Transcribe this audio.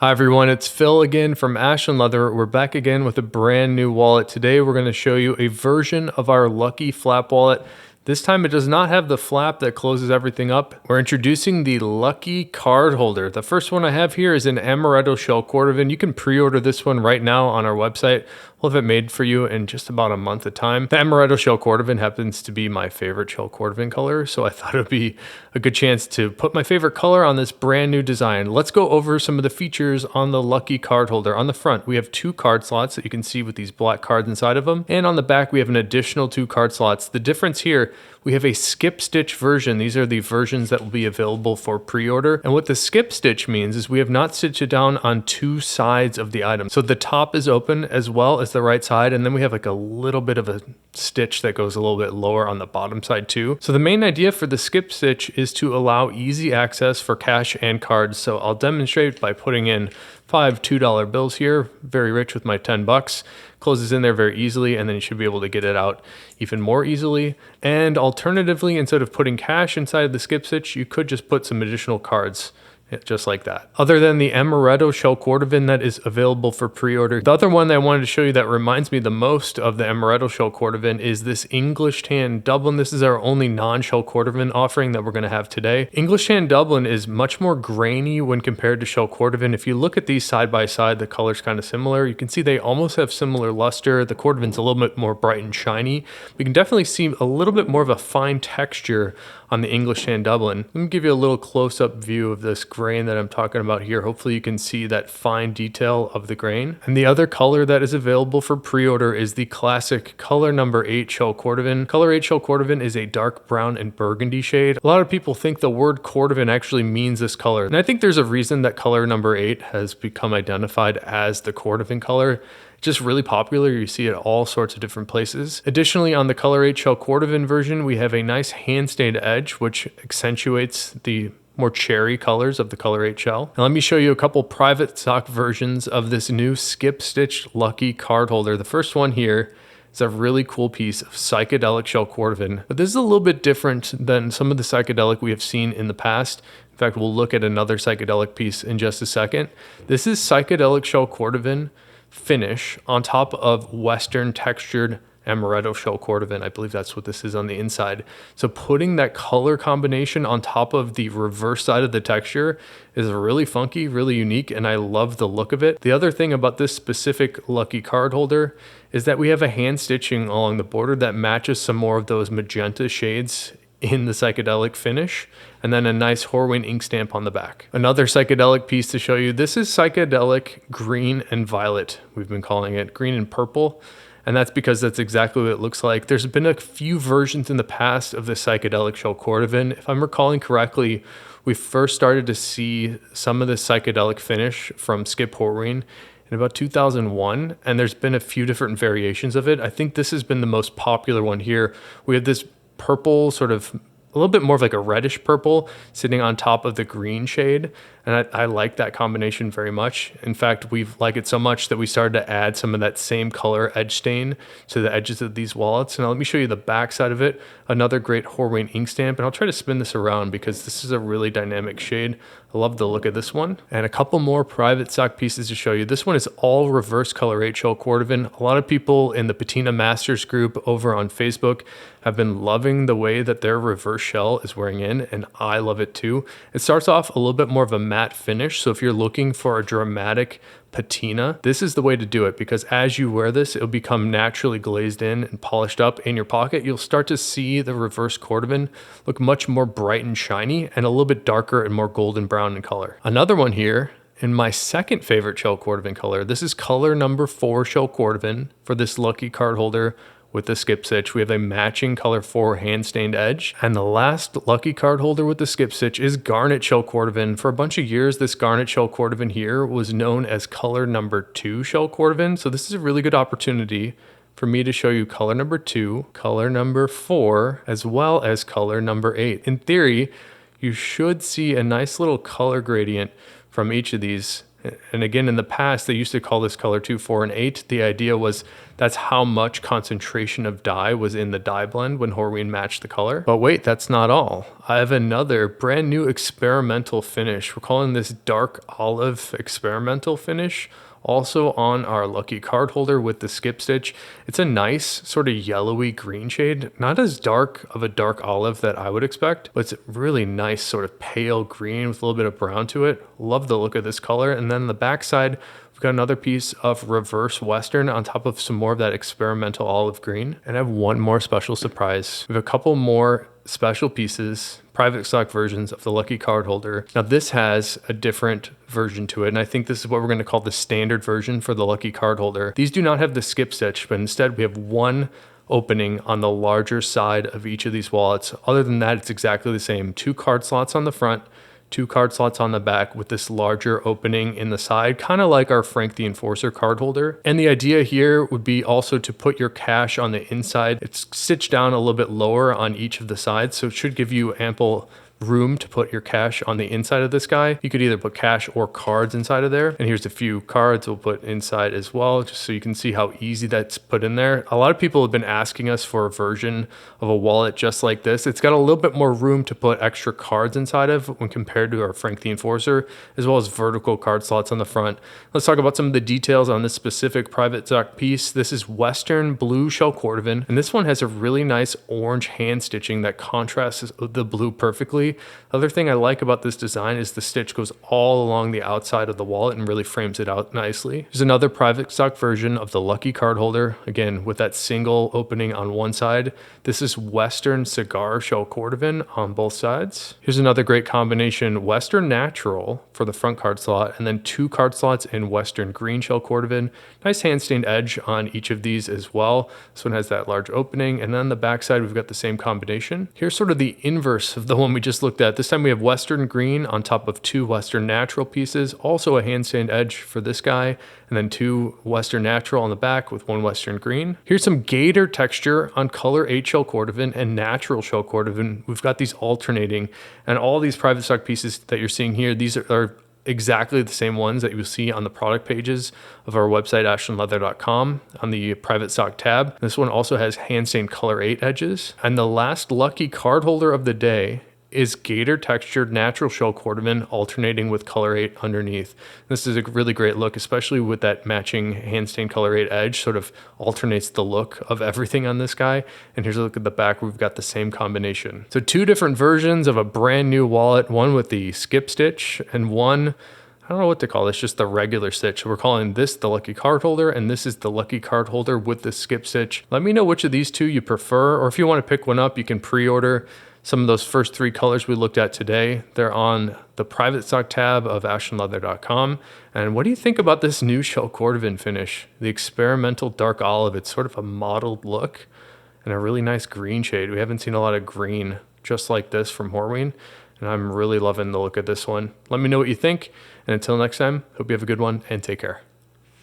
Hi everyone, it's Phil again from Ashland Leather. We're back again with a brand new wallet. Today we're going to show you a version of our Lucky Flap wallet. This time it does not have the flap that closes everything up. We're introducing the Lucky card holder. The first one I have here is an amaretto shell cordovan. You can pre-order this one right now on our website. We'll have it made for you in just about a month of time. The amaretto shell cordovan happens to be my favorite shell cordovan color, so I thought it would be a good chance to put my favorite color on this brand new design. Let's go over some of the features on the Lucky card holder. On the front, we have 2 card slots that you can see with these black cards inside of them. And on the back, we have an additional 2 card slots. The difference here, we have a skip stitch version. These are the versions that will be available for pre-order. And what the skip stitch means is we have not stitched it down on 2 sides of the item. So the top is open as well as the right side. And then we have like a little bit of a stitch that goes a little bit lower on the bottom side too. So the main idea for the skip stitch is to allow easy access for cash and cards. So I'll demonstrate by putting in 5 $2 bills here, very rich with my 10 bucks. Closes in there very easily, and then you should be able to get it out even more easily. And alternatively, instead of putting cash inside the skip stitch, you could just put some additional cards just like that. Other than the amaretto shell cordovan that is available for pre-order, the other one that I wanted to show you that reminds me the most of the amaretto shell cordovan is this English tan Dublin. This is our only non-shell cordovan offering that we're going to have today. English tan Dublin is much more grainy when compared to shell cordovan. If you look at these side by side, the color's kind of similar. You can see they almost have similar luster. The cordovan's a little bit more bright and shiny. We can definitely see a little bit more of a fine texture on the English tan Dublin. Let me give you a little close-up view of this grain that I'm talking about here. Hopefully you can see that fine detail of the grain. And the other color that is available for pre-order is the classic color number 8 shell cordovan. Color 8 shell cordovan is a dark brown and burgundy shade. A lot of people think the word cordovan actually means this color. And I think there's a reason that color number 8 has become identified as the cordovan color. Just really popular. You see it all sorts of different places. Additionally, on the color 8 shell cordovan version, we have a nice hand stained edge, which accentuates the more cherry colors of the color 8 shell. Now let me show you a couple private stock versions of this new skip stitch Lucky card holder. The first one here is a really cool piece of psychedelic shell cordovan, but this is a little bit different than some of the psychedelic we have seen in the past. In fact, we'll look at another psychedelic piece in just a second. This is psychedelic shell cordovan finish on top of Western textured amaretto shell cordovan. I believe that's what this is on the inside. So putting that color combination on top of the reverse side of the texture is really funky, really unique, and I love the look of it. The other thing about this specific Lucky card holder is that we have a hand stitching along the border that matches some more of those magenta shades in the psychedelic finish, and then a nice Horween ink stamp on the back. Another psychedelic piece to show you. This is psychedelic green and violet. We've been calling it green and purple, and that's because that's exactly what it looks like. There's been a few versions in the past of the psychedelic shell cordovan. If I'm recalling correctly, we first started to see some of the psychedelic finish from Skip Horween in about 2001, and there's been a few different variations of it. I think this has been the most popular one here. We have this purple, sort of a little bit more of like a reddish purple sitting on top of the green shade. And I like that combination very much. In fact, we like it so much that we started to add some of that same color edge stain to the edges of these wallets. Now let me show you the back side of it. Another great Horween ink stamp. And I'll try to spin this around because this is a really dynamic shade. I love the look of this one. And a couple more private stock pieces to show you. This one is all reverse color 8 shell cordovan. A lot of people in the Patina Masters group over on Facebook have been loving the way that their reverse shell is wearing in, and I love it too. It starts off a little bit more of a matte finish, so if you're looking for a dramatic patina, this is the way to do it, because as you wear this, it'll become naturally glazed in and polished up in your pocket. You'll start to see the reverse cordovan look much more bright and shiny and a little bit darker and more golden brown in color. Another one here, in my second favorite shell cordovan color, this is color number 4 shell cordovan for this Lucky card holder with the skip stitch. We have a matching color 4 hand stained edge. And the last Lucky card holder with the skip stitch is garnet shell cordovan. For a bunch of years, this garnet shell cordovan here was known as color number 2 shell cordovan. So this is a really good opportunity for me to show you color number 2, color number 4, as well as color number 8. In theory, you should see a nice little color gradient from each of these And again, in the past, they used to call this color 248. The idea was that's how much concentration of dye was in the dye blend when Horween matched the color. But wait, that's not all. I have another brand new experimental finish. We're calling this dark olive experimental finish, also on our lucky card holder with the skip stitch. It's a nice sort of yellowy green shade, not as dark of a dark olive that I would expect, but it's really nice sort of pale green with a little bit of brown to it. Love the look of this color. And then the back side, we've got another piece of reverse Western on top of some more of that experimental olive green. And I have one more special surprise. We have a couple more special pieces, private stock versions of the lucky card holder. Now this has a different version to it, and I think this is what we're going to call the standard version for the lucky card holder. These do not have the skip stitch, but instead we have one opening on the larger side of each of these wallets. Other than that, it's exactly the same. 2 card slots on the front, 2 card slots on the back with this larger opening in the side, kind of like our Frank the Enforcer card holder. And the idea here would be also to put your cash on the inside. It's stitched down a little bit lower on each of the sides, so it should give you ample room to put your cash on the inside of this guy. You could either put cash or cards inside of there. And here's a few cards we'll put inside as well, just so you can see how easy that's put in there. A lot of people have been asking us for a version of a wallet just like this. It's got a little bit more room to put extra cards inside of when compared to our Frank the Enforcer, as well as vertical card slots on the front. Let's talk about some of the details on this specific private stock piece. This is Western blue shell cordovan, and this one has a really nice orange hand stitching that contrasts the blue perfectly. The other thing I like about this design is the stitch goes all along the outside of the wallet and really frames it out nicely. There's another private stock version of the lucky card holder, again with that single opening on one side. This is Western cigar shell cordovan on both sides. Here's another great combination, Western natural for the front card slot, and then 2 card slots in Western green shell cordovan. Nice hand stained edge on each of these as well. This one has that large opening, and then the back side we've got the same combination. Here's sort of the inverse of the one we just looked at. This time we have Western green on top of 2 Western natural pieces, also a hand stained edge for this guy, and then 2 Western natural on the back with 1 Western green. Here's some gator texture on color 8 shell cordovan and natural shell cordovan. We've got these alternating, and all these private stock pieces that you're seeing here, these are exactly the same ones that you'll see on the product pages of our website, ashlandleather.com, on the private stock tab. This one also has hand stained color 8 edges. And the last lucky card holder of the day is gator textured natural shell cordovan alternating with color 8 underneath. This is a really great look, especially with that matching hand stained color 8 edge, sort of alternates the look of everything on this guy. And here's a look at the back, we've got the same combination. So 2 different versions of a brand new wallet, one with the skip stitch and one, I don't know what to call this, just the regular stitch. So we're calling this the lucky card holder, and this is the lucky card holder with the skip stitch. Let me know which of these 2 you prefer, or if you want to pick one up, you can pre-order some of those first 3 colors we looked at today. They're on the private stock tab of ashlandleather.com. And what do you think about this new shell cordovan finish? The experimental dark olive, it's sort of a mottled look and a really nice green shade. We haven't seen a lot of green just like this from Horween, and I'm really loving the look of this one. Let me know what you think, and until next time, hope you have a good one and take care.